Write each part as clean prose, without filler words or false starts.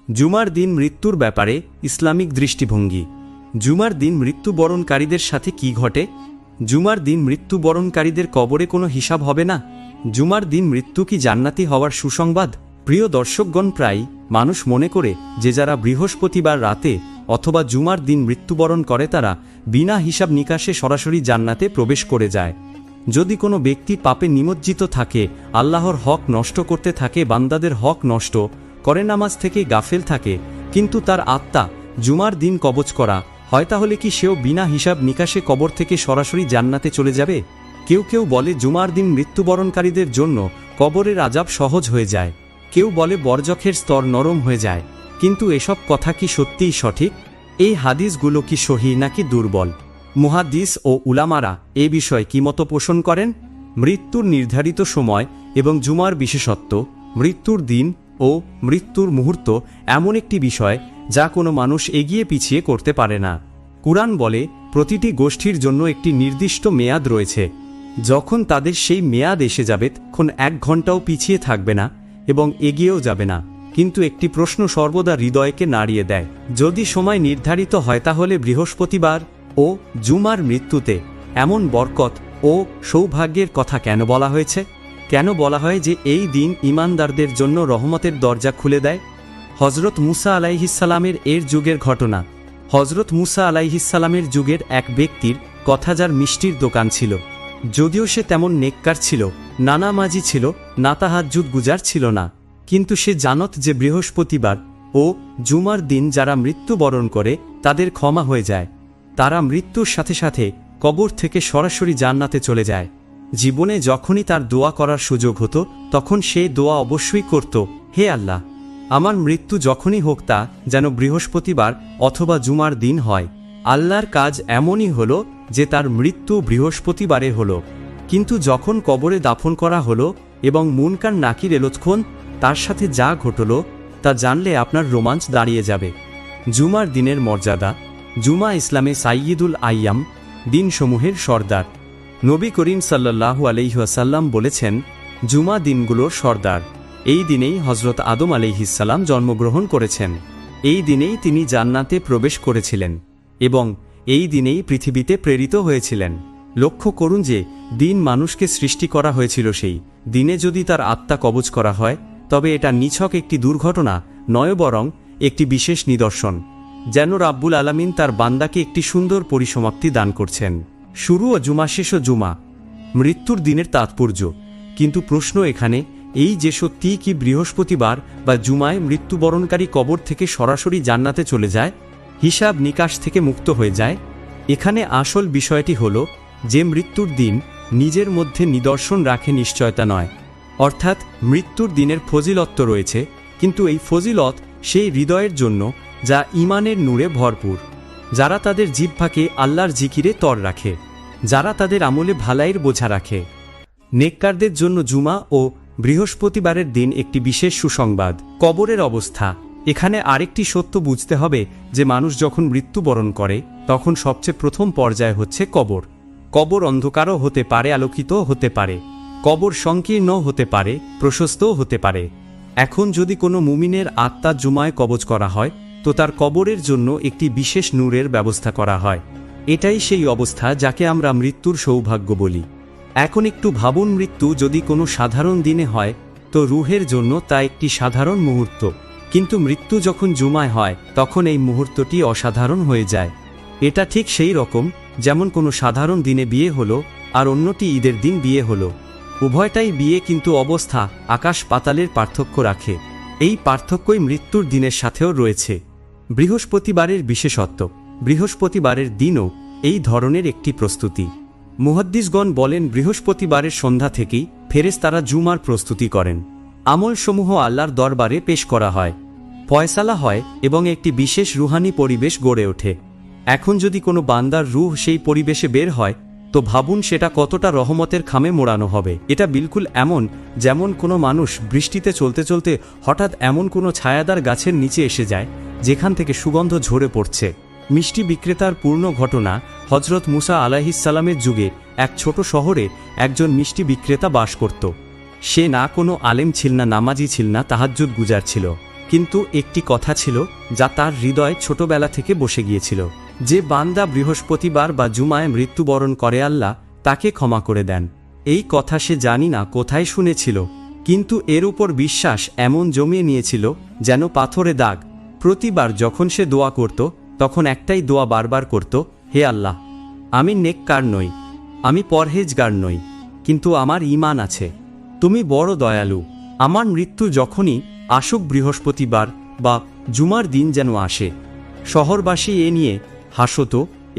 জুমার দিন মৃত্যুর ব্যাপারে ইসলামিক দৃষ্টিভঙ্গি। জুমার দিন মৃত্যুবরণকারীদের সাথে কি ঘটে? জুমার দিন মৃত্যুবরণকারীদের কবরে কোনো হিসাব হবে না। জুমার দিন মৃত্যু কি জান্নাতি হওয়ার সুসংবাদ? প্রিয় দর্শকগণ, প্রায় মানুষ মনে করে যে যারা বৃহস্পতিবার রাতে অথবা জুমার দিন মৃত্যুবরণ করে তারা বিনা হিসাব নিকাশে সরাসরি জান্নাতে প্রবেশ করে যায়। যদি কোনো ব্যক্তি পাপে নিমজ্জিত থাকে, আল্লাহর হক নষ্ট করতে থাকে, বান্দাদের হক নষ্ট করে, নামাজ থেকে গাফেল থাকে, কিন্তু তার আত্মা জুমার দিন কবজ করা হয়, তাহলে কি সেও বিনা হিসাব নিকাশে কবর থেকে সরাসরি জান্নাতে চলে যাবে? কেউ কেউ বলে জুমার দিন মৃত্যুবরণকারীদের জন্য কবরের আযাব সহজ হয়ে যায়, কেউ বলে বরজখের স্তর নরম হয়ে যায়। কিন্তু এসব কথা কি সত্যিই সঠিক? এই হাদিসগুলো কি সহিহ নাকি দুর্বল? মুহাদ্দিস ও উলামারা এ বিষয়ে কি মত পোষণ করেন? মৃত্যুর নির্ধারিত সময় এবং জুমার বিশেষত্ব। মৃত্যুর দিন ও মৃত্যুর মুহূর্ত এমন একটি বিষয় যা কোনো মানুষ এগিয়ে পিছিয়ে করতে পারে না। কুরআন বলে প্রতিটি গোষ্ঠীর জন্য একটি নির্দিষ্ট মেয়াদ রয়েছে। যখন তাদের সেই মেয়াদ এসে যাবে তখন 1 ঘন্টাও পিছিয়ে থাকবে না এবং এগিয়েও যাবে না। কিন্তু একটি প্রশ্ন সর্বদা হৃদয়কে নাড়িয়ে দেয়, যদি সময় নির্ধারিত হয় তাহলে বৃহস্পতিবার ও জুমার মৃত্যুতে এমন বরকত ও সৌভাগ্যের কথা কেন বলা হয়েছে? কেন বলা হয় যে এই দিন ঈমানদারদের জন্য রহমতের দরজা খুলে দেয়? হযরত মুসা আলাইহিসসালামের এর যুগের ঘটনা। হযরত মুসা আলাইহিসসালামের যুগের এক ব্যক্তির কথা, যার মিষ্টির দোকান ছিল। যদিও সে তেমন নেককার ছিল, না নামাজি ছিল, না তাহাজ্জুদ গুজার ছিল না, কিন্তু সে জানত যে বৃহস্পতিবার ও জুমার দিন যারা মৃত্যুবরণ করে তাদের ক্ষমা হয়ে যায়। তারা মৃত্যুর সাথে সাথে কবর থেকে সরাসরি জান্নাতে চলে যায়। জীবনে যখনই তার দোয়া করার সুযোগ হতো তখন সে দোয়া অবশ্যই করত, হে আল্লাহ, আমার মৃত্যু যখনই হোক তা যেন বৃহস্পতিবার অথবা জুমার দিন হয়। আল্লাহর কাজ এমনই হলো যে তার মৃত্যু বৃহস্পতিবারে হলো, কিন্তু যখন কবরে দাফন করা হলো এবং মুনকার নাকির এলোৎক্ষণ তার সাথে যা ঘটল তা জানলে আপনার রোমাঞ্চ দাঁড়িয়ে যাবে। জুমার দিনের মর্যাদা। জুমা ইসলামে সাইয়্যিদুল আইয়াম, দিনসমূহের সর্দার। নবী করিম সাল্লাল্লাহু আলাইহি ওয়াসাল্লাম বলেছেন, জুমা দিনগুলোর সর্দার। এই দিনেই হযরত আদম আলাইহিসসালাম জন্মগ্রহণ করেছেন, এই দিনেই তিনি জান্নাতে প্রবেশ করেছিলেন এবং এই দিনেই পৃথিবীতে প্রেরিত হয়েছিলেন। লক্ষ্য করুন যে দিন মানুষকে সৃষ্টি করা হয়েছিল, সেই দিনে যদি তার আত্মা কবজ করা হয় তবে এটা নিছক একটি দুর্ঘটনা নয়, বরং একটি বিশেষ নিদর্শন, যেন রাব্বুল আলামিন তার বান্দাকে একটি সুন্দর পরিসমাপ্তি দান করছেন। শুরু ও জুমা, শেষ ও জুমা। মৃত্যুর দিনের তাৎপর্য। কিন্তু প্রশ্ন এখানে এই যে সত্যি কি বৃহস্পতিবার বা জুমায় মৃত্যুবরণকারী কবর থেকে সরাসরি জান্নাতে চলে যায়, হিসাব নিকাশ থেকে মুক্ত হয়ে যায়? এখানে আসল বিষয়টি হলো যে মৃত্যুর দিন নিজের মধ্যে নিদর্শন রাখে, নিশ্চয়তা নয়। অর্থাৎ মৃত্যুর দিনের ফজিলত রয়েছে, কিন্তু এই ফজিলত সেই হৃদয়ের জন্য যা ঈমানের নূরে ভরপুর, যারা তাদের জিহ্বাকে আল্লাহর জিকিরে তর রাখে, যারা তাদের আমলে ভালাইয়ের বোঝা রাখে। নেককারদের জন্য জুমা ও বৃহস্পতিবারের দিন একটি বিশেষ সুসংবাদ। কবরের অবস্থা। এখানে আরেকটি সত্য বুঝতে হবে যে মানুষ যখন মৃত্যুবরণ করে তখন সবচেয়ে প্রথম পর্যায় হচ্ছে কবর। কবর অন্ধকারও হতে পারে, আলোকিতও হতে পারে। কবর সংকীর্ণ হতে পারে, প্রশস্তও হতে পারে। এখন যদি কোনো মুমিনের আত্মা জুমায় কবজ করা হয় তো তার কবরের জন্য একটি বিশেষ নূরের ব্যবস্থা করা হয়। এটাই সেই অবস্থা যাকে আমরা মৃত্যুর সৌভাগ্য বলি। এখন একটু ভাবুন, মৃত্যু যদি কোনো সাধারণ দিনে হয় তো রূহের জন্য তা একটি সাধারণ মুহূর্ত, কিন্তু মৃত্যু যখন জুমায় হয় তখন এই মুহূর্তটি অসাধারণ হয়ে যায়। এটা ঠিক সেই রকম যেমন কোনো সাধারণ দিনে বিয়ে হলো আর অন্যটি ঈদের দিন বিয়ে হলো। উভয়টাই বিয়ে, কিন্তু অবস্থা আকাশ পাতালের পার্থক্য রাখে। এই পার্থক্যই মৃত্যুর দিনের সাথেও রয়েছে। বৃহস্পতিবারের বিশেষত্ব। বৃহস্পতিবারের দিনও এই ধরনের একটি প্রস্তুতি। মুহাদ্দিসগণ বলেন বৃহস্পতিবারের সন্ধ্যা থেকেই ফেরেশতারা জুমার প্রস্তুতি করেন। আমলসমূহ আল্লাহর দরবারে পেশ করা হয়, ফয়সালা হয় এবং একটি বিশেষ রুহানি পরিবেশ গড়ে ওঠে। এখন যদি কোনো বান্দার রূহ সেই পরিবেশে বের হয় তো ভাবুন সেটা কতটা রহমতের খামে মোড়ানো হবে। এটা বিলকুল এমন যেমন কোনো মানুষ বৃষ্টিতে চলতে চলতে হঠাৎ এমন কোনো ছায়াদার গাছের নিচে এসে যায় যেখান থেকে সুগন্ধ ঝরে পড়ছে। মিষ্টি বিক্রেতার পূর্ণ ঘটনা। হযরত মুসা আলাইহিসসালামের যুগে এক ছোট শহরে একজন মিষ্টি বিক্রেতা বাস করত। সে না কোনো আলেম ছিল না, নামাজি ছিল না, তাহাজ্জুদ গুজার ছিল। কিন্তু একটি কথা ছিল যা তার হৃদয়ে ছোটবেলা থেকে বসে গিয়েছিল, যে বান্দা বৃহস্পতিবার বা জুমায় মৃত্যুবরণ করে আল্লাহ তাকে ক্ষমা করে দেন। এই কথা সে জানি না কোথায় শুনেছিল, কিন্তু এর উপর বিশ্বাস এমন জমিয়ে নিয়েছিল যেন পাথরে দাগ। প্রতিবার যখন সে দোয়া করত তখন একটাই দোয়া বারবার করত, হে আল্লাহ, আমি নেককার নই, আমি পরহেজগার নই, কিন্তু আমার ঈমান আছে, তুমি বড় দয়ালু। আমার মৃত্যু যখনই আসুক বৃহস্পতিবার বা জুমার দিন যেন আসে। শহরবাসী এ নিয়ে হাসত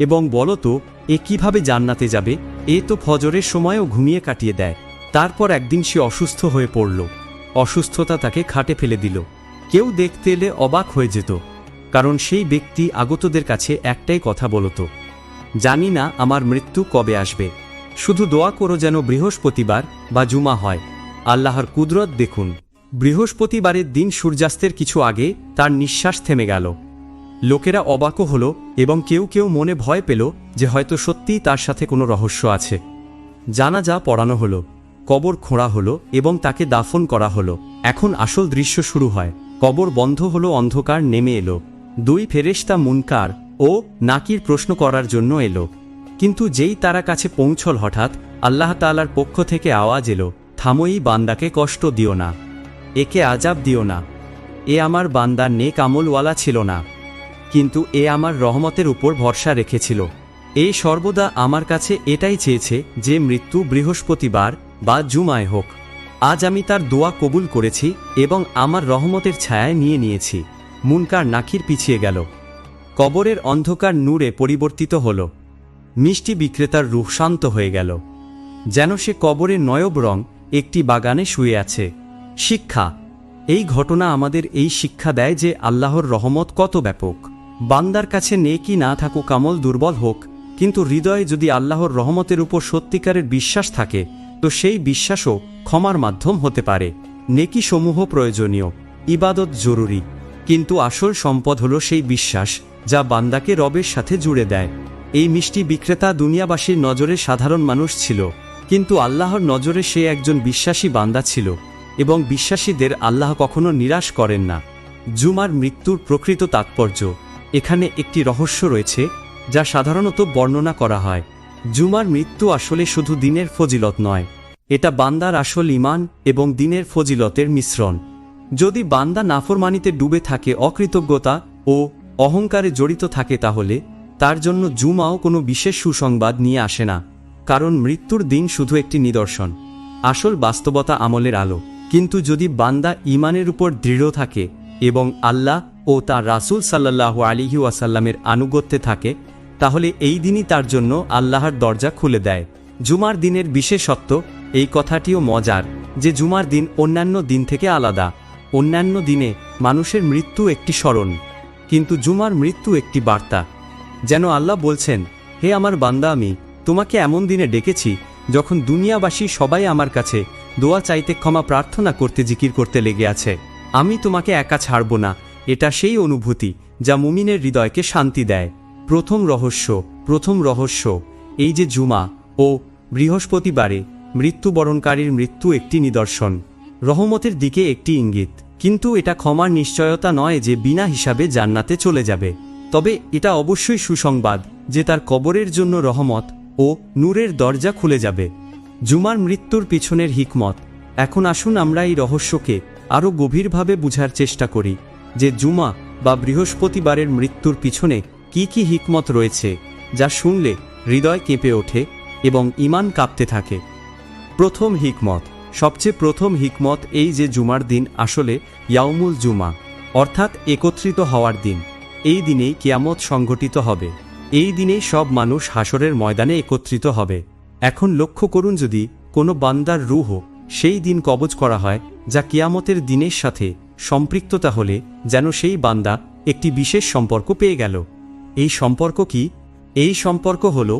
এবং বলত, এ কিভাবে জান্নাতে যাবে, এ তো ফজরের সময়ও ঘুমিয়ে কাটিয়ে দেয়। তারপর একদিন সে অসুস্থ হয়ে পড়ল। অসুস্থতা তাকে খাটে ফেলে দিল। কেউ দেখতে এলে অবাক হয়ে যেত, কারণ সেই ব্যক্তি আগতদের কাছে একটাই কথা বলত, জানি না আমার মৃত্যু কবে আসবে, শুধু দোয়া করো যেন বৃহস্পতিবার বা জুমা হয়। আল্লাহর কুদরত দেখুন, বৃহস্পতিবারের দিন সূর্যাস্তের কিছু আগে তার নিঃশ্বাস থেমে গেল। লোকেরা অবাকও হল এবং কেউ কেউ মনে ভয় পেল যে হয়তো সত্যিই তার সাথে কোনো রহস্য আছে। জানাজা পড়ানো হলো, কবর খোঁড়া হলো এবং তাকে দাফন করা হলো। এখন আসল দৃশ্য শুরু হয়। কবর বন্ধ হলো, অন্ধকার নেমে এলো। দুই ফেরেশতা মুনকার ও নাকির প্রশ্ন করার জন্য এলো। কিন্তু যেই তারা কাছে পৌঁছল, হঠাৎ আল্লাহ তাআলার পক্ষ থেকে আওয়াজ এলো, থামো, এই বান্দাকে কষ্ট দিও না, একে আযাব দিও না। এ আমার বান্দা নেক আমলওয়ালা ছিল না, কিন্তু এ আমার রহমতের উপর ভরসা রেখেছিল। এ সর্বদা আমার কাছে এটাই চেয়েছে যে মৃত্যু বৃহস্পতিবার বা জুমায় হোক। আজ আমি তার দোয়া কবুল করেছি এবং আমার রহমতের ছায়ায় নিয়ে নিয়েছি। মুনকার নাকির পিছিয়ে গেল। কবরের অন্ধকার নূরে পরিবর্তিত হল। মিষ্টি বিক্রেতার রূহ শান্ত হয়ে গেল, যেন সে কবরের নয়ব রং একটি বাগানে শুয়ে আছে। শিক্ষা, এই ঘটনা আমাদের এই শিক্ষা দেয় যে আল্লাহর রহমত কত ব্যাপক। বান্দার কাছে নেকি না থাকুক, আমল দুর্বল হোক, কিন্তু হৃদয়ে যদি আল্লাহর রহমতের উপর সত্যিকারের বিশ্বাস থাকে তো সেই বিশ্বাসও ক্ষমার মাধ্যম হতে পারে। নেকি সমূহ প্রয়োজনীয়, ইবাদত জরুরি, কিন্তু আসল সম্পদ হলো সেই বিশ্বাস যা বান্দাকে রবের সাথে জুড়ে দেয়। এই মিষ্টি বিক্রেতা দুনিয়াবাসীর নজরে সাধারণ মানুষ ছিল, কিন্তু আল্লাহর নজরে সে একজন বিশ্বাসী বান্দা ছিল, এবং বিশ্বাসীদের আল্লাহ কখনো নিরাশ করেন না। জুমার মৃত্যুর প্রকৃত তাৎপর্য, এখানে একটি রহস্য রয়েছে যা সাধারণত বর্ণনা করা হয়। জুমার মৃত্যু আসলে শুধু দিনের ফজিলত নয়, এটা বান্দার আসল ঈমান এবং দিনের ফজিলতের মিশ্রণ। যদি বান্দা নাফরমানিতে ডুবে থাকে, অকৃতজ্ঞতা ও অহংকারে জড়িত থাকে, তাহলে তার জন্য জুমাও কোনো বিশেষ সুসংবাদ নিয়ে আসে না, কারণ মৃত্যুর দিন শুধু একটি নিদর্শন, আসল বাস্তবতা আমলের আলো। কিন্তু যদি বান্দা ঈমানের উপর দৃঢ় থাকে এবং আল্লাহ ও তার রাসূল সাল্লাল্লাহু আলাইহি ওয়াসাল্লামের আনুগত্যে থাকে, তাহলে এই দিনই তার জন্য আল্লাহর দরজা খুলে দেয়। জুমার দিনের বিশেষত্ব, এই কথাটিও মজার যে জুমার দিন অন্যান্য দিন থেকে আলাদা। অন্যান্য দিনে মানুষের মৃত্যু একটি স্মরণ, কিন্তু জুমার মৃত্যু একটি বার্তা, যেন আল্লাহ বলছেন, হে আমার বান্দা, আমি তোমাকে এমন দিনে ডেকেছি যখন দুনিয়াবাসী সবাই আমার কাছে দোয়া চাইতে, ক্ষমা প্রার্থনা করতে, জিকির করতে লেগে আছে। আমি তোমাকে একা ছাড়ব না। এটা সেই অনুভূতি যা মুমিনের হৃদয়কে শান্তি দেয়। প্রথম রহস্য এই যে জুমা ও বৃহস্পতিবারে মৃত্যুবরণকারীর মৃত্যু একটি নিদর্শন, রহমতের দিকে একটি ইঙ্গিত। কিন্তু এটা ক্ষমার নিশ্চয়তা নয় যে বিনা হিসাবে জান্নাতে চলে যাবে। তবে এটা অবশ্যই সুসংবাদ যে তার কবরের জন্য রহমত ও নূরের দরজা খুলে যাবে। জুমার মৃত্যুর পিছনের হিকমত। এখন আসুন আমরা এই রহস্যকে আরও গভীরভাবে বুঝার চেষ্টা করি, যে জুমা বা বৃহস্পতিবারের মৃত্যুর পিছনে কি কি হিকমত রয়েছে, যা শুনলে হৃদয় কেঁপে ওঠে এবং ঈমান কাঁপতে থাকে। প্রথম হিকমত, সবচেয়ে প্রথম হিকমত এই যে জুমার দিন আসলে ইয়াউমুল জুমা, অর্থাৎ একত্রিত হওয়ার দিন। এই দিনেই কিয়ামত সংঘটিত হবে। এই দিনেই সব মানুষ হাসরের ময়দানে একত্রিত হবে। এখন লক্ষ্য করুন, যদি কোনো বান্দার রূহ সেই দিন কবজ করা হয় যা কিয়ামতের দিনের সাথে সম্পৃক্ত, তাহলে যেন সেই বান্দা একটি বিশেষ সম্পর্ক পেয়ে গেল। এই সম্পর্ক কি? এই সম্পর্ক হল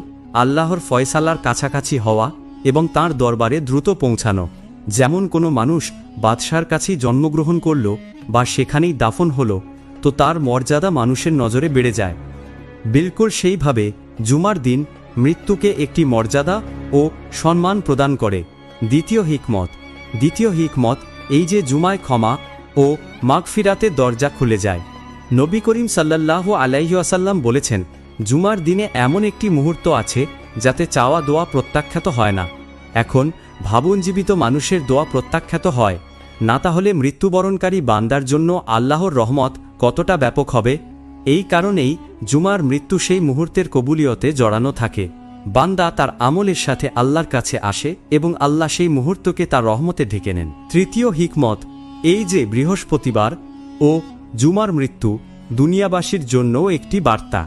আল্লাহর ফয়সালার কাছাকাছি হওয়া এবং তাঁর দরবারে দ্রুত পৌঁছানো। যেমন কোনো মানুষ বাদশার কাছেই জন্মগ্রহণ করল বা সেখানেই দাফন হলো, তো তার মর্যাদা মানুষের নজরে বেড়ে যায়। বিলকুল সেইভাবে জুমার দিন মৃত্যুকে একটি মর্যাদা ও সম্মান প্রদান করে। দ্বিতীয় হিকমত এই যে জুমায় ক্ষমা ও ও মাগফিরাতের দরজা খুলে যায়। নবী করিম সাল্লাল্লাহু আলাইহি ওয়াসাল্লাম বলেছেন, জুমার দিনে এমন একটি মুহূর্ত আছে যাতে চাওয়া দোয়া প্রত্যাখ্যাত হয় না। এখন ভাবুন, জীবিত মানুষের দোয়া প্রত্যাখ্যাত হয় না, তাহলে মৃত্যুবরণকারী বান্দার জন্য আল্লাহর রহমত কতটা ব্যাপক হবে। এই কারণেই জুমার মৃত্যু সেই মুহূর্তের কবুলিয়তে জড়ানো থাকে। বান্দা তার আমলের সাথে আল্লাহর কাছে আসে এবং আল্লাহ সেই মুহূর্তকে তার রহমতে ঢেকে নেন। তৃতীয় হিকমত এই যে বৃহস্পতিবার ও জুমার মৃত্যু দুনিয়াবাসীর জন্যও একটি বার্তা।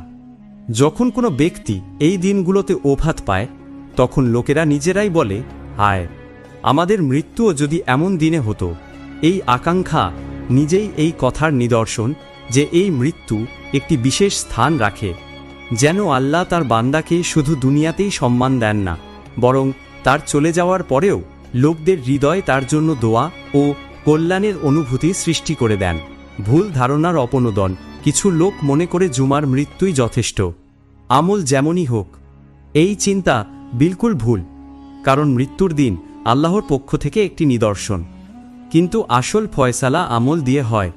যখন কোনো ব্যক্তি এই দিনগুলোতে ওফাত পায়, তখন লোকেরা নিজেরাই বলে, হায়, আমাদের মৃত্যুও যদি এমন দিনে হতো। এই আকাঙ্ক্ষা নিজেই এই কথার নিদর্শন যে এই মৃত্যু একটি বিশেষ স্থান রাখে, যেন আল্লাহ তার বান্দাকে শুধু দুনিয়াতেই সম্মান দেন না, বরং তার চলে যাওয়ার পরেও লোকদের হৃদয়ে তার জন্য দোয়া ও কল্যাণের অনুভূতি সৃষ্টি করে দেন। ভুল ধারণার অপনোদন। কিছু লোক মনে করে জুমার মৃত্যুই যথেষ্ট, আমল যেমনই হোক। এই চিন্তা বিলকুল ভুল, কারণ মৃত্যুর দিন আল্লাহর পক্ষ থেকে একটি নিদর্শন, কিন্তু আসল ফয়সালা আমল দিয়ে হয়।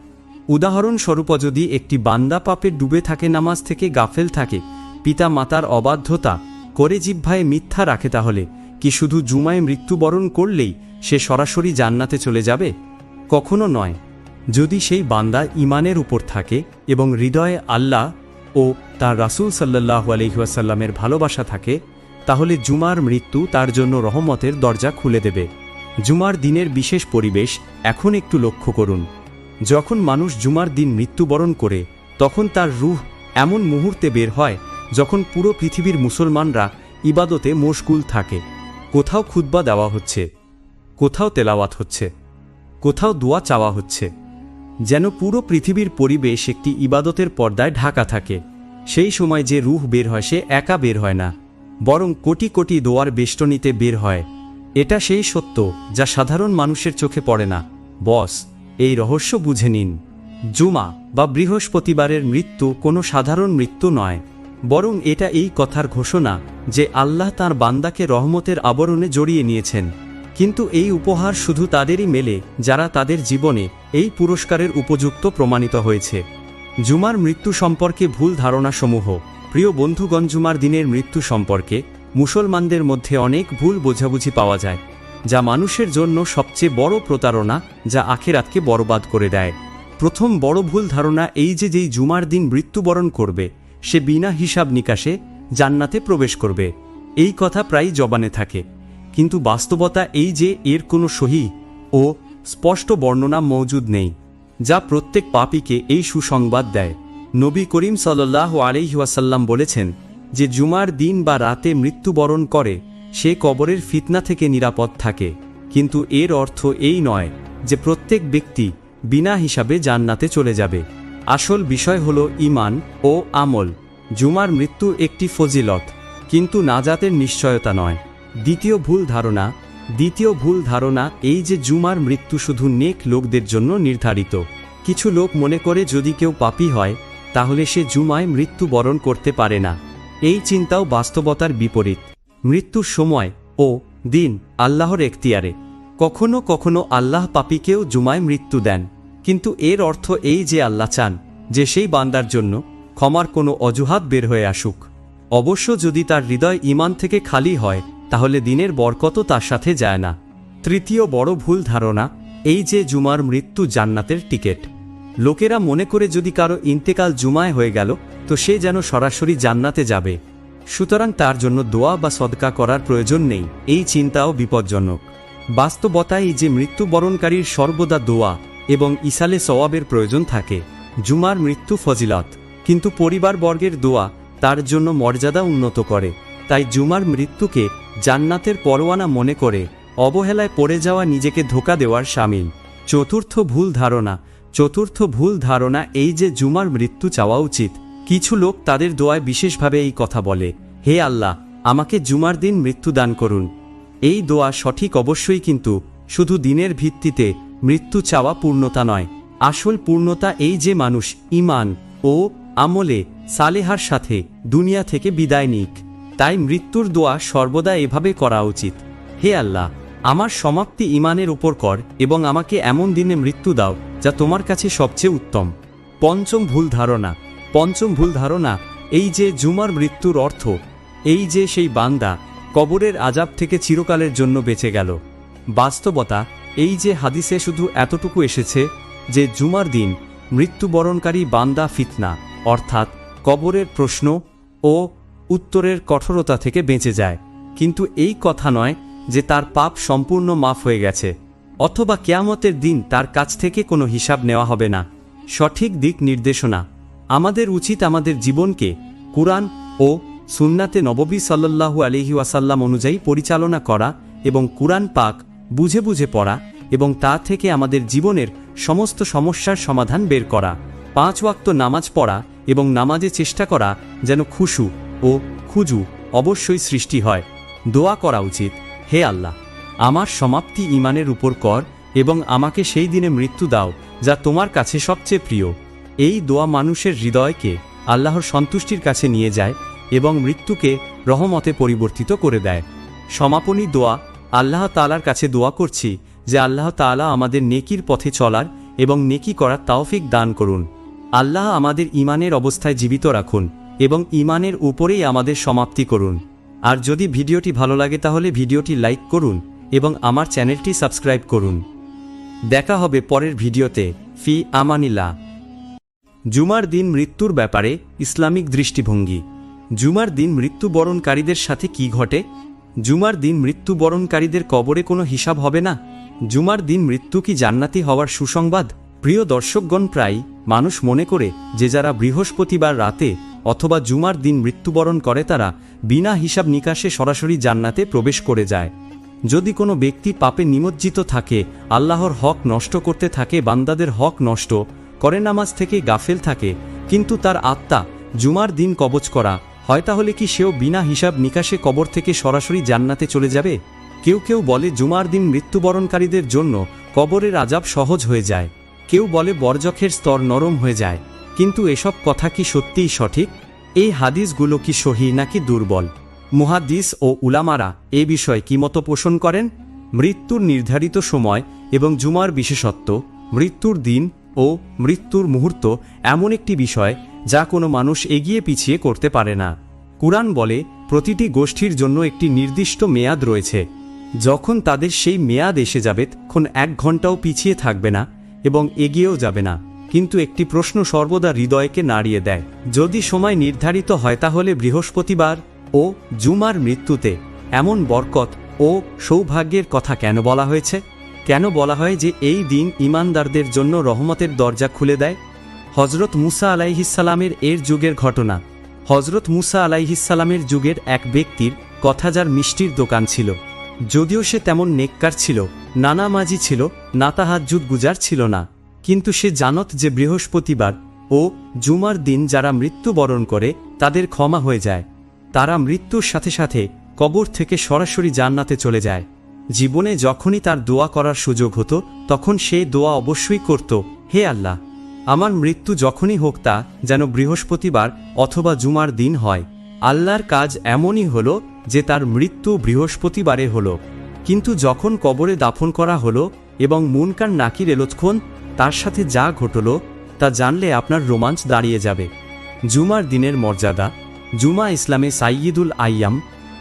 উদাহরণস্বরূপ, যদি একটি বান্দা পাপে ডুবে থাকে, নামাজ থেকে গাফেল থাকে, পিতা মাতার অবাধ্যতা করে জিহ্বায় মিথ্যা রাখে, তাহলে কি শুধু জুমায় মৃত্যুবরণ করলেই সে সরাসরি জান্নাতে চলে যাবে? কখনো নয়। যদি সেই বান্দা ঈমানের উপর থাকে এবং হৃদয়ে আল্লাহ ও তার রাসূল সাল্লাল্লাহু আলাইহি ওয়াসাল্লামের ভালোবাসা থাকে, তাহলে জুমার মৃত্যু তার জন্য রহমতের দরজা খুলে দেবে। জুমার দিনের বিশেষ পরিবেশ এখন একটু লক্ষ্য করুন। যখন মানুষ জুমার দিন মৃত্যুবরণ করে, তখন তার রূহ এমন মুহূর্তে বের হয় যখন পুরো পৃথিবীর মুসলমানরা ইবাদতে মশগুল থাকে। কোথাও খুতবা দেওয়া হচ্ছে, কোথাও তেলাওয়াত হচ্ছে, কোথাও দোয়া চাওয়া হচ্ছে, যেন পুরো পৃথিবীর পরিবেশ একটি ইবাদতের পর্দায় ঢাকা থাকে। সেই সময় যে রূহ বের হয়, সে একা বের হয় না, বরং কোটি কোটি দোয়ার বেষ্টনীতে বের হয়। এটা সেই সত্য যা সাধারণ মানুষের চোখে পড়ে না। বস, এই রহস্য বুঝে নিন। জুমা বা বৃহস্পতিবারের মৃত্যু কোনো সাধারণ মৃত্যু নয়, বরং এটা এই কথার ঘোষণা যে আল্লাহ তাঁর বান্দাকে রহমতের আবরণে জড়িয়ে নিয়েছেন। কিন্তু এই উপহার শুধু তাদেরই মেলে যারা তাদের জীবনে এই পুরস্কারের উপযুক্ত প্রমাণিত হয়েছে। জুমার মৃত্যু সম্পর্কে ভুল ধারণাসমূহ। প্রিয় বন্ধুগণ, জুমার দিনের মৃত্যু সম্পর্কে মুসলমানদের মধ্যে অনেক ভুল বোঝাবুঝি পাওয়া যায়, যা মানুষের জন্য সবচেয়ে বড় প্রতারণা, যা আখিরাতকে বরবাদ করে দেয়। প্রথম বড় ভুল ধারণা এই যে যেই জুমার দিন মৃত্যুবরণ করবে, সে বিনা হিসাব নিকাশে জান্নাতে প্রবেশ করবে। এই কথা প্রায়ই জবানে থাকে, কিন্তু বাস্তবতা এই যে এর কোনো সহিহ ও স্পষ্ট বর্ণনা মওজুদ নেই, যা প্রত্যেক পাপীকে এই সুসংবাদ দেয়। নবী করিম সাল্লাল্লাহু আলাইহি ওয়াসাল্লাম বলেছেন যে জুমার দিন বা রাতে মৃত্যুবরণ করে সে কবরের ফিতনা থেকে নিরাপদ থাকে, কিন্তু এর অর্থ এই নয় যে প্রত্যেক ব্যক্তি বিনা হিসাবে জান্নাতে চলে যাবে। আসল বিষয় হল ঈমান ও আমল। জুমার মৃত্যু একটি ফজিলত, কিন্তু নাজাতের নিশ্চয়তা নয়। দ্বিতীয় ভুল ধারণা এই যে জুমার মৃত্যু শুধু নেক লোকদের জন্য নির্ধারিত। কিছু লোক মনে করে যদি কেউ পাপী হয় তাহলে সে জুমায় মৃত্যুবরণ করতে পারে না। এই চিন্তাও বাস্তবতার বিপরীত। মৃত্যুর সময় ও দিন আল্লাহর এখতিয়ারে। কখনো কখনো আল্লাহ পাপীকেও জুমায় মৃত্যু দেন, কিন্তু এর অর্থ এই যে আল্লাহ চান যে সেই বান্দার জন্য ক্ষমার কোনো অজুহাত বের হয়ে আসুক। অবশ্য যদি তার হৃদয় ঈমান থেকে খালি হয়, তাহলে দিনের বরকতও তার সাথে যায় না। তৃতীয় বড় ভুল ধারণা এই যে জুমার মৃত্যু জান্নাতের টিকিট। লোকেরা মনে করে যদি কারো ইন্তেকাল জুমায় হয়ে গেল তো সে যেন সরাসরি জান্নাতে যাবে, সুতরাং তার জন্য দোয়া বা সদকা করার প্রয়োজন নেই। এই চিন্তাও বিপজ্জনক। বাস্তবতায় যে মৃত্যুবরণকারীর সর্বদা দোয়া এবং ইসালে সওয়াবের প্রয়োজন থাকে। জুমার মৃত্যু ফজিলত, কিন্তু পরিবারবর্গের দোয়া তার জন্য মর্যাদা উন্নত করে। তাই জুমার মৃত্যুকে জান্নাতের পরোয়ানা মনে করে অবহেলায় পড়ে যাওয়া নিজেকে ধোঁকা দেওয়ার শামিল। চতুর্থ ভুল ধারণা এই যে জুমার মৃত্যু চাওয়া উচিত। কিছু লোক তাদের দোয়ায় বিশেষভাবে এই কথা বলে, হে আল্লাহ, আমাকে জুমার দিন মৃত্যু দান করুন। এই দোয়া সঠিক অবশ্যই, কিন্তু শুধু দিনের ভিত্তিতে মৃত্যু চাওয়া পূর্ণতা নয়। আসল পূর্ণতা এই যে মানুষ ঈমান ও আমলে সালেহার সাথে দুনিয়া থেকে বিদায় নিক। তাই মৃত্যুর দোয়া সর্বদা এভাবে করা উচিত, হে আল্লাহ, আমার সমাপ্তি ঈমানের উপর কর এবং আমাকে এমন দিনে মৃত্যু দাও যা তোমার কাছে সবচেয়ে উত্তম। পঞ্চম ভুল ধারণা এই যে জুমার মৃত্যুর অর্থ এই যে সেই বান্দা কবরের আযাব থেকে চিরকালের জন্য বেঁচে গেল। বাস্তবতা এই যে হাদিসে শুধু এতটুকু এসেছে যে জুমার দিন মৃত্যুবরণকারী বান্দা ফিতনা অর্থাৎ কবরের প্রশ্ন ও উত্তরের কঠোরতা থেকে বেঁচে যায়, কিন্তু এই কথা নয় যে তার পাপ সম্পূর্ণ মাফ হয়ে গেছে অথবা কিয়ামতের দিন তার কাছ থেকে কোনো হিসাব নেওয়া হবে না। সঠিক দিক নির্দেশনা আমাদের উচিত আমাদের জীবনকে কুরআন ও সুন্নাতে নববী সাল্লাল্লাহু আলাইহি ওয়াসাল্লাম অনুযায়ী পরিচালনা করা এবং কুরআন পাক বুঝে বুঝে পড়া এবং তা থেকে আমাদের জীবনের সমস্ত সমস্যার সমাধান বের করা। 5 ওয়াক্ত নামাজ পড়া এবং নামাজে চেষ্টা করা যেন খুশু ও খুজু অবশ্যই সৃষ্টি হয়। দোয়া করা উচিত, হে আল্লাহ, আমার সমাপ্তি ঈমানের উপর কর এবং আমাকে সেই দিনে মৃত্যু দাও যা তোমার কাছে সবচেয়ে প্রিয়। এই দোয়া মানুষের হৃদয়কে আল্লাহর সন্তুষ্টির কাছে নিয়ে যায় এবং মৃত্যুকে রহমতে পরিবর্তিত করে দেয়। সমাপনী দোয়া আল্লাহ তাআলার কাছে দোয়া করছি যে আল্লাহ তাআলা আমাদের নেকির পথে চলার এবং নেকি করার তৌফিক দান করুন। আল্লাহ আমাদের ঈমানের অবস্থায় জীবিত রাখুন এবং ঈমানের উপরেই আমাদের সমাপ্তি করুন। আর যদি ভিডিওটি ভালো লাগে তাহলে ভিডিওটি লাইক করুন এবং আমার চ্যানেলটি সাবস্ক্রাইব করুন। দেখা হবে পরের ভিডিওতে। ফি আমানিল্লাহ। জুমার দিন মৃত্যুর ব্যাপারে ইসলামিক দৃষ্টিভঙ্গি। জুমার দিন মৃত্যুবরণকারীদের সাথে কি ঘটে? জুমার দিন মৃত্যুবরণকারীদের কবরে কোনো হিসাব হবে না। জুমার দিন মৃত্যু কি জান্নাতি হওয়ার সুসংবাদ? প্রিয় দর্শকগণ, প্রায় মানুষ মনে করে যে যারা বৃহস্পতিবার রাতে অথবা জুমার দিন মৃত্যুবরণ করে তারা বিনা হিসাব নিকাশে সরাসরি জান্নাতে প্রবেশ করে যায়। যদি কোনো ব্যক্তি পাপে নিমজ্জিত থাকে, আল্লাহর হক নষ্ট করতে থাকে, বান্দাদের হক নষ্ট করে, নামাজ থেকে গাফেল থাকে, কিন্তু তার আত্মা জুমার দিন কবজ করা হয়, তাহলে কি সেও বিনা হিসাব নিকাশে কবর থেকে সরাসরি জান্নাতে চলে যাবে? কেউ কেউ বলে জুমার দিন মৃত্যুবরণকারীদের জন্য কবরের আযাব সহজ হয়ে যায়, কেউ বলে বরজখের স্তর নরম হয়ে যায়, কিন্তু এসব কথা কি সত্যিই সঠিক? এই হাদিসগুলো কি সহিহ নাকি দুর্বল? মুহাদ্দিস ও উলামারা এ বিষয়ে কি মত পোষণ করেন? মৃত্যুর নির্ধারিত সময় এবং জুমার বিশেষত্ব। মৃত্যুর দিন ও মৃত্যুর মুহূর্ত এমন একটি বিষয় যা কোনো মানুষ এগিয়ে পিছিয়ে করতে পারে না। কুরআন বলে প্রতিটি গোষ্ঠীর জন্য একটি নির্দিষ্ট মেয়াদ রয়েছে, যখন তাদের সেই মেয়াদ এসে যাবে তখন 1 ঘন্টাও পিছিয়ে থাকবে না এবং এগিয়েও যাবে না। কিন্তু একটি প্রশ্ন সর্বদা হৃদয়কে নাড়িয়ে দেয়, যদি সময় নির্ধারিত হয় তাহলে বৃহস্পতিবার ও জুমার মৃত্যুতে এমন বরকত ও সৌভাগ্যের কথা কেন বলা হয়েছে? কেন বলা হয় যে এই দিন ঈমানদারদের জন্য রহমতের দরজা খুলে দেয়? হযরত মুসা আলাইহিসসালামের এর যুগের ঘটনা। হযরত মুসা আলাইহিসসালামের যুগের এক ব্যক্তির কথা, যার মিষ্টির দোকান ছিল। যদিও সে তেমন নেককার ছিল, নামাজি ছিল না, তাহাজ্জুদ গুজার ছিল না, কিন্তু সে জানত যে বৃহস্পতিবার ও জুমার দিন যারা মৃত্যুবরণ করে তাদের ক্ষমা হয়ে যায়, তারা মৃত্যুর সাথে সাথে কবর থেকে সরাসরি জান্নাতে চলে যায়। জীবনে যখনই তার দোয়া করার সুযোগ হতো তখন সে দোয়া অবশ্যই করত, হে আল্লাহ, আমার মৃত্যু যখনই হোক তা যেন বৃহস্পতিবার অথবা জুমার দিন হয়। আল্লাহর কাজ এমনই হলো যে তার মৃত্যু বৃহস্পতিবারে হলো, কিন্তু যখন কবরে দাফন করা হলো এবং মুনকার নাকির এলোৎক্ষণ তার সাথে যা ঘটল তা জানলে আপনার রোমাঞ্চ দাঁড়িয়ে যাবে। জুমার দিনের মর্যাদা। জুমা ইসলামে সাইয়্যিদুল আইয়াম,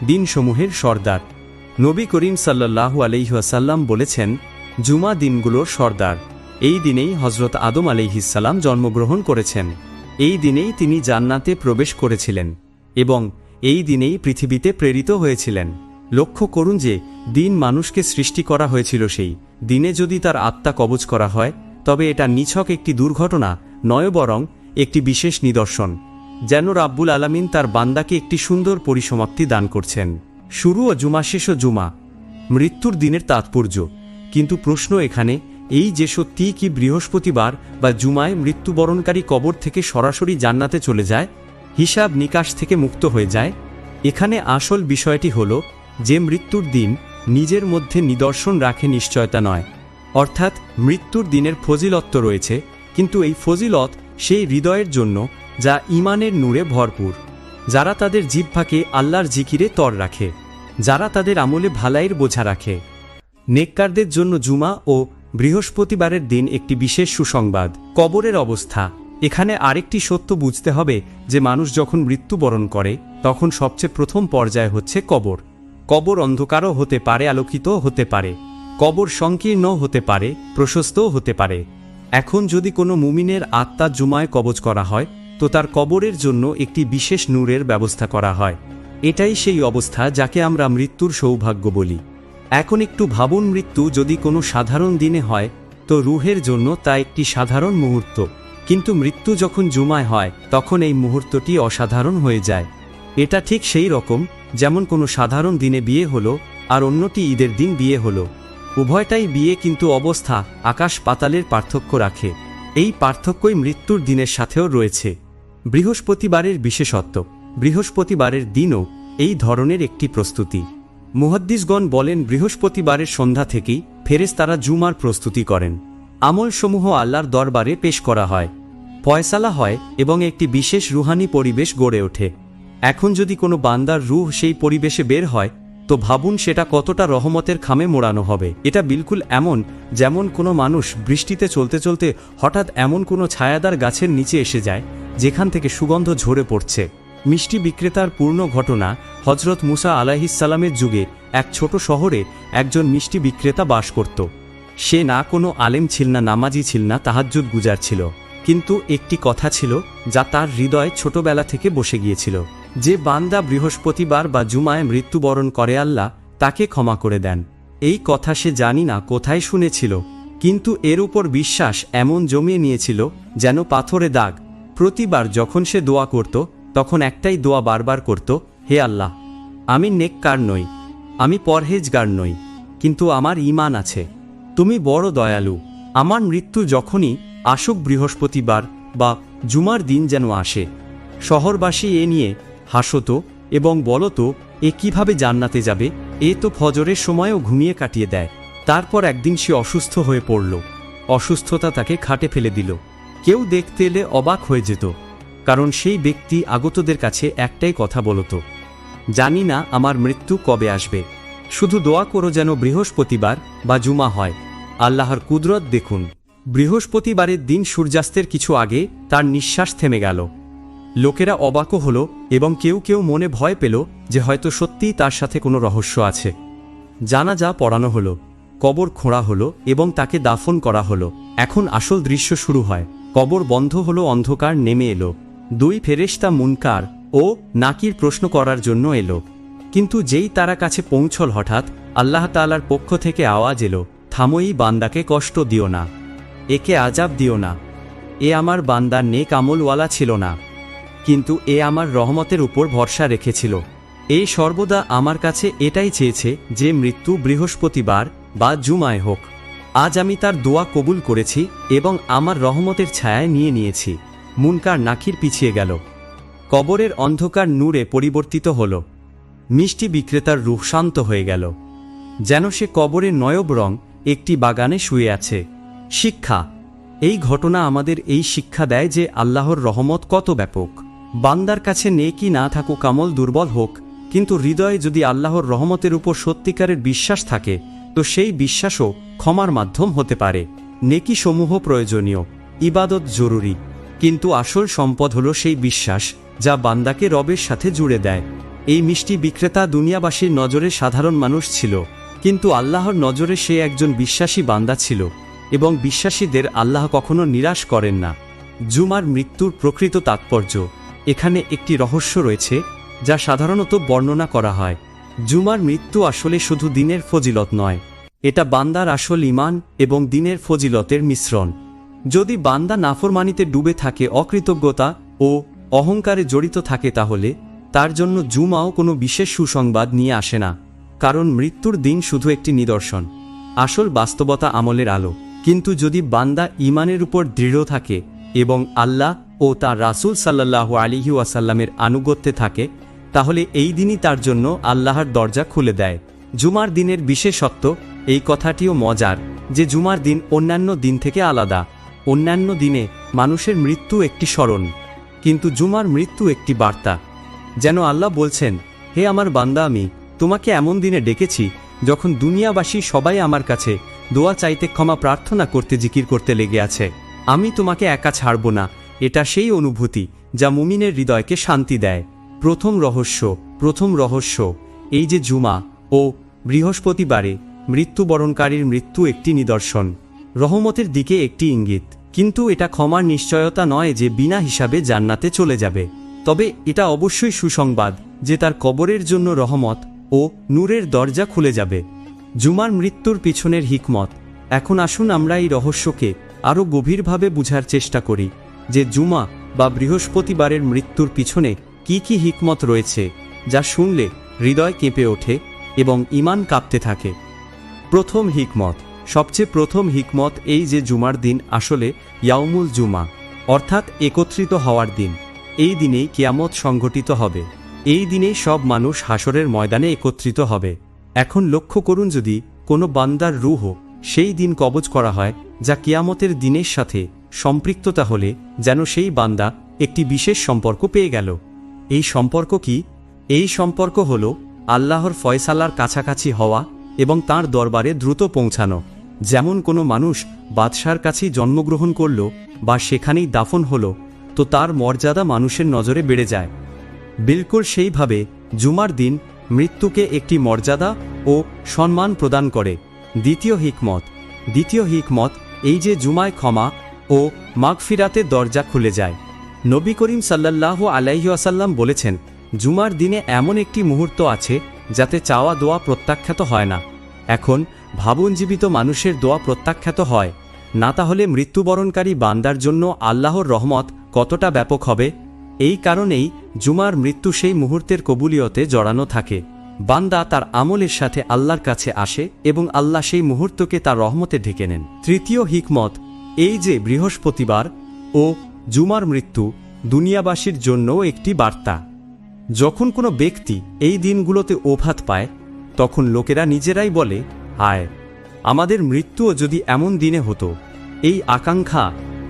দিনসমূহের সর্দার। নবী করিম সাল্লাল্লাহু আলাইহি ওয়াসাল্লাম বলেছেন, জুমা দিনগুলোর সর্দার। এই দিনেই হযরত আদম আলাইহিসসালাম জন্মগ্রহণ করেছেন, এই দিনেই তিনি জান্নাতে প্রবেশ করেছিলেন এবং এই দিনেই পৃথিবীতে প্রেরিত হয়েছিলেন। লক্ষ্য করুন যে দিন মানুষকে সৃষ্টি করা হয়েছিল, সেই দিনে যদি তার আত্মা কবজ করা হয় তবে এটা নিছক একটি দুর্ঘটনা নয়, বরং একটি বিশেষ নিদর্শন, যেন রাব্বুল আলামিন তার বান্দাকে একটি সুন্দর পরিসমাপ্তি দান করছেন। শুরু ও জুমা, শেষ ও জুমা। মৃত্যুর দিনের তাৎপর্য। কিন্তু প্রশ্ন এখানে এই যে সত্যিই কি বৃহস্পতিবার বা জুমায় মৃত্যুবরণকারী কবর থেকে সরাসরি জান্নাতে চলে যায়, হিসাব নিকাশ থেকে মুক্ত হয়ে যায়? এখানে আসল বিষয়টি হলো যে মৃত্যুর দিন নিজের মধ্যে নিদর্শন রাখে নিশ্চয়তা নয়, অর্থাৎ মৃত্যুর দিনের ফজিলত রয়েছে, কিন্তু এই ফজিলত সেই হৃদয়ের জন্য যা ঈমানের নূরে ভরপুর, যারা তাদের জিহ্বাকে আল্লাহর জিকিরে তর রাখে, যারা তাদের আমলে ভালাইয়ের বোঝা রাখে। নেককারদের জন্য জুমা ও বৃহস্পতিবারের দিন একটি বিশেষ সুসংবাদ। কবরের অবস্থা। এখানে আরেকটি সত্য বুঝতে হবে যে মানুষ যখন মৃত্যুবরণ করে তখন সবচেয়ে প্রথম পর্যায় হচ্ছে কবর। কবর অন্ধকারও হতে পারে, আলোকিতও হতে পারে। কবর সংকীর্ণ হতে পারে, প্রশস্তও হতে পারে। এখন যদি কোনো মুমিনের আত্মা জুমায় কবজ করা হয় তো তার কবরের জন্য একটি বিশেষ নূরের ব্যবস্থা করা হয়। এটাই সেই অবস্থা যাকে আমরা মৃত্যুর সৌভাগ্য বলি। এখন একটু ভাবুন, মৃত্যু যদি কোনো সাধারণ দিনে হয় তো রুহের জন্য তা একটি সাধারণ মুহূর্ত, কিন্তু মৃত্যু যখন জুমায় হয় তখন এই মুহূর্তটি অসাধারণ হয়ে যায়। এটা ঠিক সেই রকম যেমন কোনো সাধারণ দিনে বিয়ে হলো আর অন্যটি ঈদের দিন বিয়ে হলো। উভয়টাই বিয়ে, কিন্তু অবস্থা আকাশ পাতালের পার্থক্য রাখে। এই পার্থক্যই মৃত্যুর দিনের সাথেও রয়েছে। বৃহস্পতিবারের বিশেষত্ব। বৃহস্পতিবারের দিনও এই ধরনের একটি প্রস্তুতি। মুহাদ্দিসগণ বলেন বৃহস্পতিবারের সন্ধ্যা থেকেই ফেরেশতারা জুমার প্রস্তুতি করেন। আমলসমূহ আল্লাহর দরবারে পেশ করা হয়, ফয়সালা হয় এবং একটি বিশেষ রুহানি পরিবেশ গড়ে ওঠে। এখন যদি কোনো বান্দার রূহ সেই পরিবেশে বের হয় তো ভাবুন সেটা কতটা রহমতের খামে মোড়ানো হবে। এটা বিলকুল এমন যেমন কোনো মানুষ বৃষ্টিতে চলতে চলতে হঠাৎ এমন কোনো ছায়াদার গাছের নিচে এসে যায় যেখান থেকে সুগন্ধ ঝরে পড়ছে। মিষ্টি বিক্রেতার পূর্ণ ঘটনা। হজরত মুসা আলাইহিসসালামের যুগে এক ছোট শহরে একজন মিষ্টি বিক্রেতা বাস করত। সে না কোনো আলেম ছিল না, নামাজি ছিল না, তাহাজ্জুদ গুজার ছিল, কিন্তু একটি কথা ছিল যা তার হৃদয়ে ছোটবেলা থেকে বসে গিয়েছিল। যে বান্দা বৃহস্পতিবার বা জুমায় মৃত্যুবরণ করে আল্লাহ তাকে ক্ষমা করে দেন। এই কথা সে জানি না কোথায় শুনেছিল, কিন্তু এর উপর বিশ্বাস এমন জমিয়ে নিয়েছিল যেন পাথরে দাগ। প্রতিবার যখন সে দোয়া করত তখন একটাই দোয়া বারবার করত, হে আল্লাহ, আমি নেককার নই, আমি পরহেজগার নই, কিন্তু আমার ঈমান আছে, তুমি বড় দয়ালু। আমার মৃত্যু যখনই আসুক বৃহস্পতিবার বা জুমার দিন যেন আসে। শহরবাসী এ নিয়ে হাসত এবং বলত, এ কিভাবে জান্নাতে যাবে, এ তো ফজরের সময়ও ঘুমিয়ে কাটিয়ে দেয়। তারপর একদিন সে অসুস্থ হয়ে পড়ল। অসুস্থতা তাকে খাটে ফেলে দিল। কেউ দেখতে এলে অবাক হয়ে যেত, কারণ সেই ব্যক্তি আগতদের কাছে একটাই কথা বলত, জানি না আমার মৃত্যু কবে আসবে, শুধু দোয়া করো যেন বৃহস্পতিবার বা জুমা হয়। আল্লাহর কুদরত দেখুন। বৃহস্পতিবারের দিন সূর্যাস্তের কিছু আগে তার নিঃশ্বাস থেমে গেল। লোকেরা অবাকও হল এবং কেউ কেউ মনে ভয় পেল যে হয়তো সত্যিই তার সাথে কোনো রহস্য আছে। জানাজা পড়ানো হলো, কবর খোঁড়া হলো এবং তাকে দাফন করা হলো। এখন আসল দৃশ্য শুরু হয়। কবর বন্ধ হলো, অন্ধকার নেমে এলো। দুই ফেরেশতা মুনকার ও নাকির প্রশ্ন করার জন্য এলো, কিন্তু যেই তারা কাছে পৌঁছল হঠাৎ আল্লাহ তাআলার পক্ষ থেকে আওয়াজ এলো, থামো, এই বান্দাকে কষ্ট দিও না, একে আযাব দিও না। এ আমার বান্দা নেক আমলওয়ালা ছিল না, কিন্তু এ আমার রহমতের উপর ভরসা রেখেছিল। এ সর্বদা আমার কাছে এটাই চেয়েছে যে মৃত্যু বৃহস্পতিবার বা জুমায় হোক। আজ আমি তার দোয়া কবুল করেছি এবং আমার রহমতের ছায়ায় নিয়ে নিয়েছি। মুনকার নাকির পিছিয়ে গেল। কবরের অন্ধকার নূরে পরিবর্তিত হল। মিষ্টি বিক্রেতার রূহ শান্ত হয়ে গেল, যেন সে কবরের নয়ব রং একটি বাগানে শুয়ে আছে। শিক্ষা। এই ঘটনা আমাদের এই শিক্ষা দেয় যে আল্লাহর রহমত কত ব্যাপক। বান্দার কাছে নেকি না থাকুক, আমল দুর্বল হোক, কিন্তু হৃদয়ে যদি আল্লাহর রহমতের উপর সত্যিকারের বিশ্বাস থাকে তো সেই বিশ্বাসও ক্ষমার মাধ্যম হতে পারে। নেকি সমূহ প্রয়োজনীয়, ইবাদত জরুরি, কিন্তু আসল সম্পদ হলো সেই বিশ্বাস যা বান্দাকে রবের সাথে জুড়ে দেয়। এই মিষ্টি বিক্রেতা দুনিয়াবাসীর নজরে সাধারণ মানুষ ছিল, কিন্তু আল্লাহর নজরে সে একজন বিশ্বাসী বান্দা ছিল, এবং বিশ্বাসীদের আল্লাহ কখনো নিরাশ করেন না। জুমার মৃত্যুর প্রকৃত তাৎপর্য। এখানে একটি রহস্য রয়েছে যা সাধারণত বর্ণনা করা হয়। জুমার মৃত্যু আসলে শুধু দিনের ফজিলত নয়, এটা বান্দার আসল ঈমান এবং দিনের ফজিলতের মিশ্রণ। যদি বান্দা নাফরমানিতে ডুবে থাকে, অকৃতজ্ঞতা ও অহংকারে জড়িত থাকে, তাহলে তার জন্য জুমাও কোনো বিশেষ সুসংবাদ নিয়ে আসে না, কারণ মৃত্যুর দিন শুধু একটি নিদর্শন, আসল বাস্তবতা আমলের আলো। কিন্তু যদি বান্দা ঈমানের উপর দৃঢ় থাকে এবং আল্লাহ ও তার রাসূল সাল্লাল্লাহু আলাইহি ওয়াসাল্লামের আনুগত্যে থাকে, তাহলে এই দিনই তার জন্য আল্লাহর দরজা খুলে দেয়। জুমার দিনের বিশেষত্ব। এই কথাটিও মজার যে জুমার দিন অন্যান্য দিন থেকে আলাদা। অন্যান্য দিনে মানুষের মৃত্যু একটি স্মরণ, কিন্তু জুমার মৃত্যু একটি বার্তা, যেন আল্লাহ বলছেন, হে আমার বান্দা, আমি তোমাকে এমন দিনে ডেকেছি যখন দুনিয়াবাসী সবাই আমার কাছে দোয়া চাইতে, ক্ষমা প্রার্থনা করতে, জিকির করতে লেগে আছে। আমি তোমাকে একা ছাড়ব না। এটা সেই অনুভূতি যা মুমিনের হৃদয়কে শান্তি দেয়। প্রথম রহস্য, এই যে জুমা ও বৃহস্পতিবারে মৃত্যুবরণকারীর মৃত্যু একটি নিদর্শন, রহমতের দিকে একটি ইঙ্গিত। কিন্তু এটা ক্ষমার নিশ্চয়তা নয় যে বিনা হিসাবে জান্নাতে চলে যাবে। তবে এটা অবশ্যই সুসংবাদ যে তার কবরের জন্য রহমত ও নূরের দরজা খুলে যাবে। জুমার মৃত্যুর পিছনের হিকমত। এখন আসুন আমরা এই রহস্যকে আরও গভীরভাবে বুঝার চেষ্টা করি যে জুমা বা বৃহস্পতিবারের মৃত্যুর পিছনে কি কি হিকমত রয়েছে, যা শুনলে হৃদয় কেঁপে ওঠে এবং ঈমান কাঁপতে থাকে। প্রথম হিকমত, সবচেয়ে প্রথম হিকমত এই যে জুমার দিন আসলে ইয়াউমুল জুমা, অর্থাৎ একত্রিত হওয়ার দিন। এই দিনেই কিয়ামত সংঘটিত হবে। এই দিনেই সব মানুষ হাসরের ময়দানে একত্রিত হবে। এখন লক্ষ্য করুন, যদি কোনো বান্দার রূহ সেই দিন কবজ করা হয় যা কিয়ামতের দিনের সাথে সম্পৃক্ত, তাহলে যেন সেই বান্দা একটি বিশেষ সম্পর্ক পেয়ে গেল। এই সম্পর্ক কি? এই সম্পর্ক হল আল্লাহর ফয়সালার কাছাকাছি হওয়া এবং তাঁর দরবারে দ্রুত পৌঁছানো। যেমন কোনো মানুষ বাদশার কাছেই জন্মগ্রহণ করল বা সেখানেই দাফন হল, তো তার মর্যাদা মানুষের নজরে বেড়ে যায়। বিলকুল সেইভাবে জুমার দিন মৃত্যুকে একটি মর্যাদা ও সম্মান প্রদান করে। দ্বিতীয় হিকমত, এই যে জুমায় ক্ষমা ও মাগফিরাতের দরজা খুলে যায়। নবী করিম সাল্লাল্লাহু আলাইহি ওয়াসাল্লাম বলেছেন, জুমার দিনে এমন একটি মুহূর্ত আছে যাতে চাওয়া দোয়া প্রত্যাখ্যাত হয় না। এখন ভাবুন, জীবিত মানুষের দোয়া প্রত্যাখ্যাত হয় না, তাহলে মৃত্যুবরণকারী বান্দার জন্য আল্লাহর রহমত কতটা ব্যাপক হবে। এই কারণেই জুমার মৃত্যু সেই মুহূর্তের কবুলিয়তে জড়ানো থাকে। বান্দা তার আমলের সাথে আল্লাহর কাছে আসে এবং আল্লাহ সেই মুহূর্তকে তার রহমতে ঢেকে নেন। তৃতীয় হিকমত, এই যে বৃহস্পতিবার ও জুমার মৃত্যু দুনিয়াবাসীর জন্য একটি বার্তা। যখন কোনো ব্যক্তি এই দিনগুলোতে ওভাত পায়, তখন লোকেরা নিজেরাই বলে, হায়, আমাদের মৃত্যুও যদি এমন দিনে হতো। এই আকাঙ্ক্ষা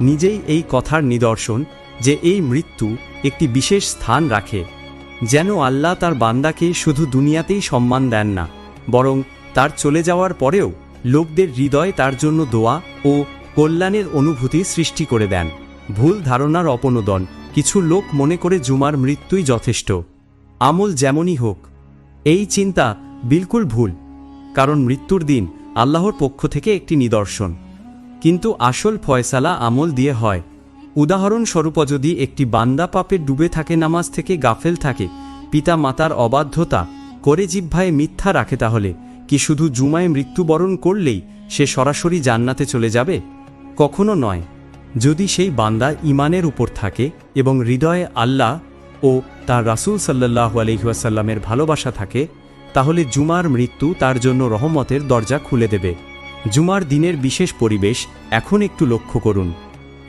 নিজেই এই কথার নিদর্শন যে এই মৃত্যু একটি বিশেষ স্থান রাখে, যেন আল্লাহ তার বান্দাকে শুধু দুনিয়াতেই সম্মান দেন না, বরং তার চলে যাওয়ার পরেও লোকদের হৃদয়ে তার জন্য দোয়া ও কল্যাণের অনুভূতি সৃষ্টি করে দেন। ভুল ধারণার অপনোদন। কিছু লোক মনে করে জুমার মৃত্যুই যথেষ্ট, আমল যেমনই হোক। এই চিন্তা বিলকুল ভুল, কারণ মৃত্যুর দিন আল্লাহর পক্ষ থেকে একটি নিদর্শন, কিন্তু আসল ফয়সালা আমল দিয়ে হয়। উদাহরণস্বরূপ, যদি একটি বান্দা পাপে ডুবে থাকে, নামাজ থেকে গাফেল থাকে, পিতা মাতার অবাধ্যতা করে জিহ্বায় মিথ্যা রাখে, তাহলে কি শুধু জুমায় মৃত্যুবরণ করলেই সে সরাসরি জান্নাতে চলে যাবে? কখনো নয়। যদি সেই বান্দা ঈমানের উপর থাকে এবং হৃদয়ে আল্লাহ ও তার রাসূল সাল্লাল্লাহু আলাইহি ওয়াসাল্লামের ভালোবাসা থাকে, তাহলে জুমার মৃত্যু তার জন্য রহমতের দরজা খুলে দেবে। জুমার দিনের বিশেষ পরিবেশ এখন একটু লক্ষ্য করুন।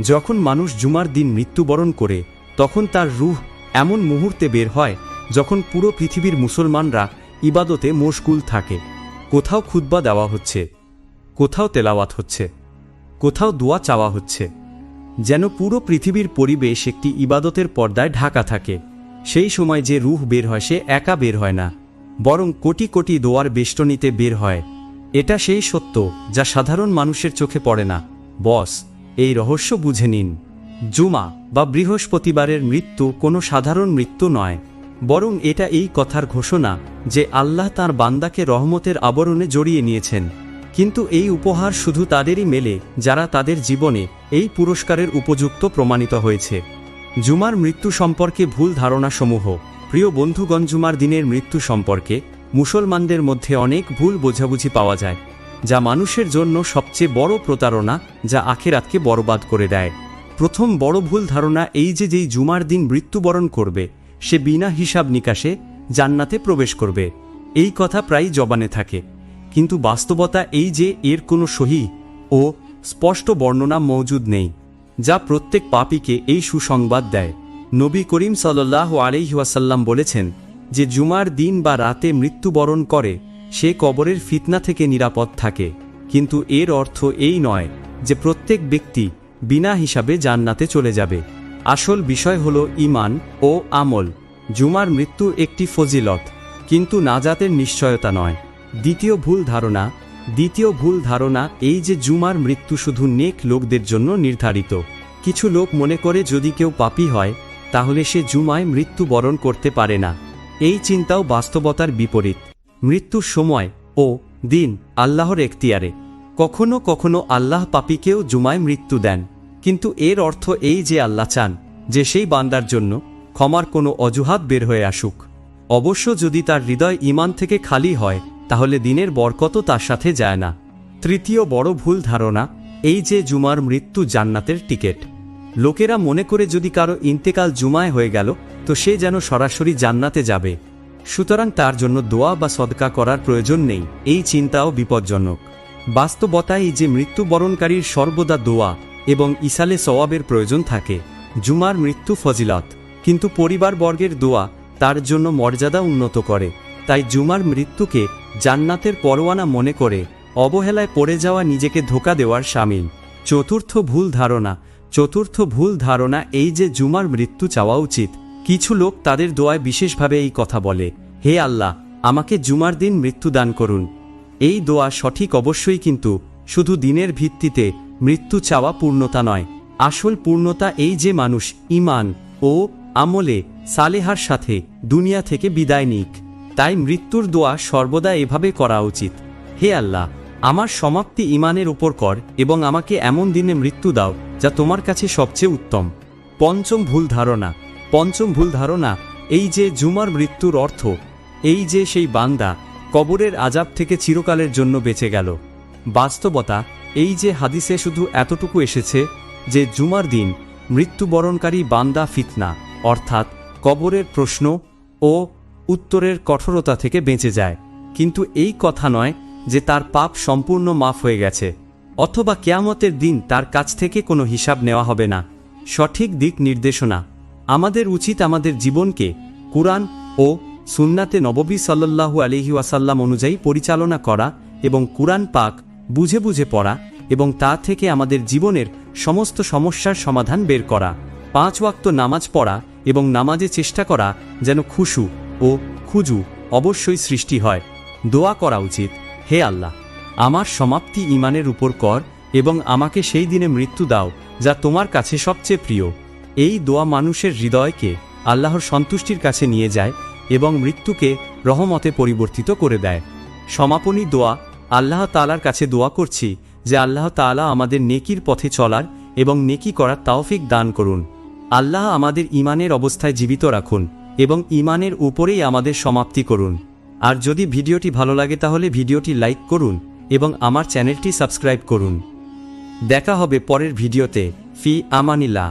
যখন মানুষ জুমার দিন মৃত্যুবরণ করে, তখন তার রূহ এমন মুহূর্তে বের হয় যখন পুরো পৃথিবীর মুসলমানরা ইবাদতে মশগুল থাকে। কোথাও খুতবা দেওয়া হচ্ছে, কোথাও তেলাওয়াত হচ্ছে, কোথাও দোয়া চাওয়া হচ্ছে, যেন পুরো পৃথিবীর পরিবেশ একটি ইবাদতের পর্দায় ঢাকা থাকে। সেই সময় যে রূহ বের হয়, সে একা বের হয় না, বরং কোটি কোটি দোয়ার বেষ্টনীতে বের হয়। এটা সেই সত্য যা সাধারণ মানুষের চোখে পড়ে না। বস, এই রহস্য বুঝে নিন। জুমা বা বৃহস্পতিবারের মৃত্যু কোনো সাধারণ মৃত্যু নয়, বরং এটা এই কথার ঘোষণা যে আল্লাহ তাঁর বান্দাকে রহমতের আবরণে জড়িয়ে নিয়েছেন। কিন্তু এই উপহার শুধু তাদেরই মেলে যারা তাদের জীবনে এই পুরস্কারের উপযুক্ত প্রমাণিত হয়েছে। জুমার মৃত্যু সম্পর্কে ভুল ধারণাসমূহ। প্রিয় বন্ধুগণ, জুমার দিনের মৃত্যু সম্পর্কে মুসলমানদের মধ্যে অনেক ভুল বোঝাবুঝি পাওয়া যায়, যা মানুষের জন্য সবচেয়ে বড় প্রতারণা, যা আখিরাতকে বরবাদ করে দেয়। প্রথম বড় ভুল ধারণা এই যে যেই জুমার দিন মৃত্যুবরণ করবে, সে বিনা হিসাব নিকাশে জান্নাতে প্রবেশ করবে। এই কথা প্রায়ই জবানে থাকে, কিন্তু বাস্তবতা এই যে এর কোনো সহিহ ও স্পষ্ট বর্ণনা মওজুদ নেই, যা প্রত্যেক পাপীকে এই সুসংবাদ দেয়। নবী করিম সাল্লাল্লাহু আলাইহি ওয়াসাল্লাম বলেছেন যে জুমার দিন বা রাতে মৃত্যুবরণ করে সে কবরের ফিতনা থেকে নিরাপদ থাকে। কিন্তু এর অর্থ এই নয় যে প্রত্যেক ব্যক্তি বিনা হিসাবে জান্নাতে চলে যাবে। আসল বিষয় হলো ঈমান ও আমল। জুমার মৃত্যু একটি ফজিলত, কিন্তু নাজাতের নিশ্চয়তা নয়। দ্বিতীয় ভুল ধারণা এই যে জুমার মৃত্যু শুধু নেক লোকদের জন্য নির্ধারিত। কিছু লোক মনে করে যদি কেউ পাপী হয় তাহলে সে জুমায় মৃত্যুবরণ করতে পারে না। এই চিন্তাও বাস্তবতার বিপরীত। মৃত্যুর সময় ও দিন আল্লাহর এখতিয়ারে। কখনো কখনো আল্লাহ পাপীকেও জুমায় মৃত্যু দেন, কিন্তু এর অর্থ এই যে আল্লাহ চান যে সেই বান্দার জন্য ক্ষমার কোনো অজুহাত বের হয়ে আসুক। অবশ্য যদি তার হৃদয় ঈমান থেকে খালি হয় তাহলে দিনের বরকতও তার সাথে যায় না। তৃতীয় বড় ভুল ধারণা এই যে জুমার মৃত্যু জান্নাতের টিকিট। লোকেরা মনে করে যদি কারো ইন্তেকাল জুমায় হয়ে গেল তো সে যেন সরাসরি জান্নাতে যাবে, সুতরাং তার জন্য দোয়া বা সদকা করার প্রয়োজন নেই। এই চিন্তাও বিপজ্জনক। বাস্তবতায় এই যে মৃত্যুবরণকারীর সর্বদা দোয়া এবং ইসালে সওয়াবের প্রয়োজন থাকে। জুমার মৃত্যু ফজিলত, কিন্তু পরিবারবর্গের দোয়া তার জন্য মর্যাদা উন্নত করে। তাই জুমার মৃত্যুকে জান্নাতের পরোয়ানা মনে করে অবহেলায় পড়ে যাওয়া নিজেকে ধোঁকা দেওয়ার শামিল। চতুর্থ ভুল ধারণা এই যে জুমার মৃত্যু চাওয়া উচিত। কিছু লোক তাদের দোয়ায় বিশেষভাবে এই কথা বলে, হে আল্লাহ, আমাকে জুমার দিন মৃত্যু দান করুন। এই দোয়া সঠিক অবশ্যই, কিন্তু শুধু দিনের ভিত্তিতে মৃত্যু চাওয়া পূর্ণতা নয়। আসল পূর্ণতা এই যে মানুষ ঈমান ও আমলে সালেহার সাথে দুনিয়া থেকে বিদায় নিক। তাই মৃত্যুর দোয়া সর্বদা এভাবে করা উচিত, হে আল্লাহ, আমার সমাপ্তি ঈমানের উপর কর এবং আমাকে এমন দিনে মৃত্যু দাও যা তোমার কাছে সবচেয়ে উত্তম। পঞ্চম ভুল ধারণা এই যে জুমার মৃত্যুর অর্থ এই যে সেই বান্দা কবরের আযাব থেকে চিরকালের জন্য বেঁচে গেল। বাস্তবতা এই যে হাদিসে শুধু এতটুকু এসেছে যে জুমার দিন মৃত্যুবরণকারী বান্দা ফিতনা অর্থাৎ কবরের প্রশ্ন ও উত্তরের কঠোরতা থেকে বেঁচে যায়, কিন্তু এই কথা নয় যে তার পাপ সম্পূর্ণ মাফ হয়ে গেছে অথবা কিয়ামতের দিন তার কাছ থেকে কোনো হিসাব নেওয়া হবে না। সঠিক দিক নির্দেশনা আমাদের উচিত আমাদের জীবনকে কুরআন ও সুন্নাতে নববী সাল্লাল্লাহু আলাইহি ওয়াসাল্লাম অনুযায়ী পরিচালনা করা এবং কুরআন পাক বুঝে বুঝে পড়া এবং তা থেকে আমাদের জীবনের সমস্ত সমস্যার সমাধান বের করা। 5 ওয়াক্ত নামাজ পড়া এবং নামাজে চেষ্টা করা যেন খুশু ও খুজু অবশ্যই সৃষ্টি হয়। দোয়া করা উচিত, হে আল্লাহ, আমার সমাপ্তি ঈমানের উপর কর এবং আমাকে সেই দিনে মৃত্যু দাও যা তোমার কাছে সবচেয়ে প্রিয়। এই দোয়া মানুষের হৃদয়কে আল্লাহর সন্তুষ্টির কাছে নিয়ে যায় এবং মৃত্যুকে রহমতে পরিবর্তিত করে দেয়। সমাপনী দোয়া আল্লাহ তাআলার কাছে দোয়া করছি যে আল্লাহ তাআলা আমাদের নেকির পথে চলার এবং নেকি করার তৌফিক দান করুন। আল্লাহ আমাদের ঈমানের অবস্থায় জীবিত রাখুন এবং ঈমানের উপরেই আমাদের সমাপ্তি করুন। আর যদি ভিডিওটি ভালো লাগে তাহলে ভিডিওটি লাইক করুন এবং আমার চ্যানেলটি সাবস্ক্রাইব করুন। দেখা হবে পরের ভিডিওতে। ফি আমানিল্লাহ।